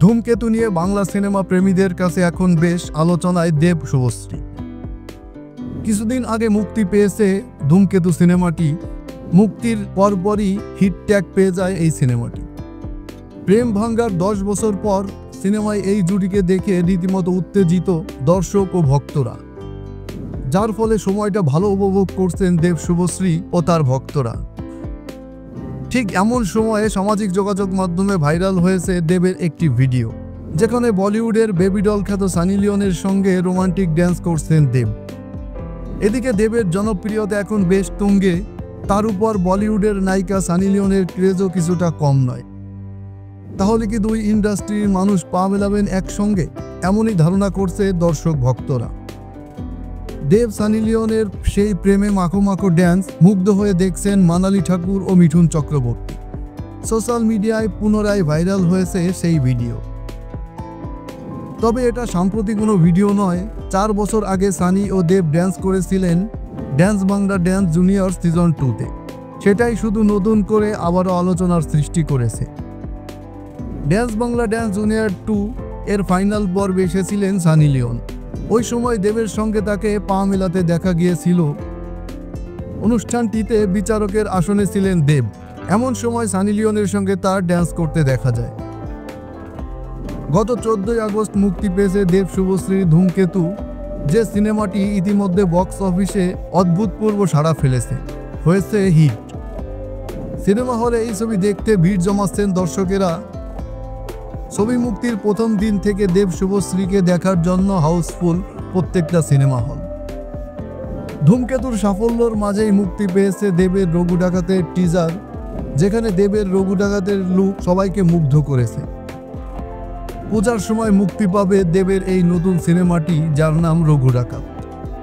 ধূমকেতু নিয়ে বাংলা সিনেমা প্রেমীদের কাছে এখন বেশ আলোচনায় দেব শুভশ্রী। কিছুদিন আগে মুক্তি পেয়েছে ধূমকেতু সিনেমাটি। মুক্তির পরপরই হিট ট্যাগ পেয়ে যায় এই সিনেমাটি। প্রেম ভাঙ্গার 10 বছর পর সিনেমায় এই জুটিকে দেখে রীতিমতো উত্তেজিত দর্শক ও ভক্তরা, যার ফলে সময়টা ভালো উপভোগ করছেন দেব শুভশ্রী ও তার ভক্তরা। ঠিক এমন সময়ে সামাজিক যোগাযোগ মাধ্যমে ভাইরাল হয়েছে দেবের একটি ভিডিও, যেখানে বলিউডের বেবি ডল খ্যাত সানি লিওনের সঙ্গে রোমান্টিক ড্যান্স করছেন দেব। এদিকে দেবের জনপ্রিয়তা এখন বেশ তুঙ্গে, তার উপর বলিউডের নায়িকা সানি লিওনের ক্রেজও কিছুটা কম নয়। তাহলে কি দুই ইন্ডাস্ট্রির মানুষ পা মেলাবেন একসঙ্গে? এমনই ধারণা করছে দর্শক ভক্তরা। দেব সানি লিওনের সেই প্রেমে মাখো মাখো ড্যান্স মুগ্ধ হয়ে দেখছেন মানালি ঠাকুর ও মিঠুন চক্রবর্তী। সোশ্যাল মিডিয়ায় পুনরায় ভাইরাল হয়েছে সেই ভিডিও। তবে এটা সাম্প্রতিক কোনো ভিডিও নয়। 4 বছর আগে সানি ও দেব ড্যান্স করেছিলেন dance Bangla dance junior season 2-তে। সেটাই শুধু নতুন করে আবারও আলোচনার সৃষ্টি করেছে। ড্যান্স বাংলা ড্যান্স জুনিয়র 2 এর ফাইনাল পর্বে এসেছিলেন সানি লিওন। ওই সময় দেবের সঙ্গে তাকে পা মেলাতে দেখা গিয়েছিল। অনুষ্ঠানটিতে বিচারকের আসনে ছিলেন দেব। এমন সময় সানি লিওনের সঙ্গে তার ড্যান্স করতে দেখা যায়। গত 14 আগস্ট মুক্তি পেয়েছে দেব শুভশ্রীর ধূমকেতু, যে সিনেমাটি ইতিমধ্যে বক্স অফিসে অভূতপূর্ব সাড়া ফেলেছে, হয়েছে হিট। সিনেমা হলে এই ছবি দেখতে ভিড় জমাচ্ছেন দর্শকেরা। ছবি মুক্তির প্রথম দিন থেকে দেব শুভশ্রীকে দেখার জন্য হাউসফুল প্রত্যেকটা সিনেমা হল। ধূমকেতুর সাফল্যর মাঝেই মুক্তি পেয়েছে দেবের রঘু ডাকাতের টিজার, যেখানে দেবের রঘু ডাকাতের লুক সবাইকে মুগ্ধ করেছে। পূজার সময় মুক্তি পাবে দেবের এই নতুন সিনেমাটি, যার নাম রঘু ডাকাত।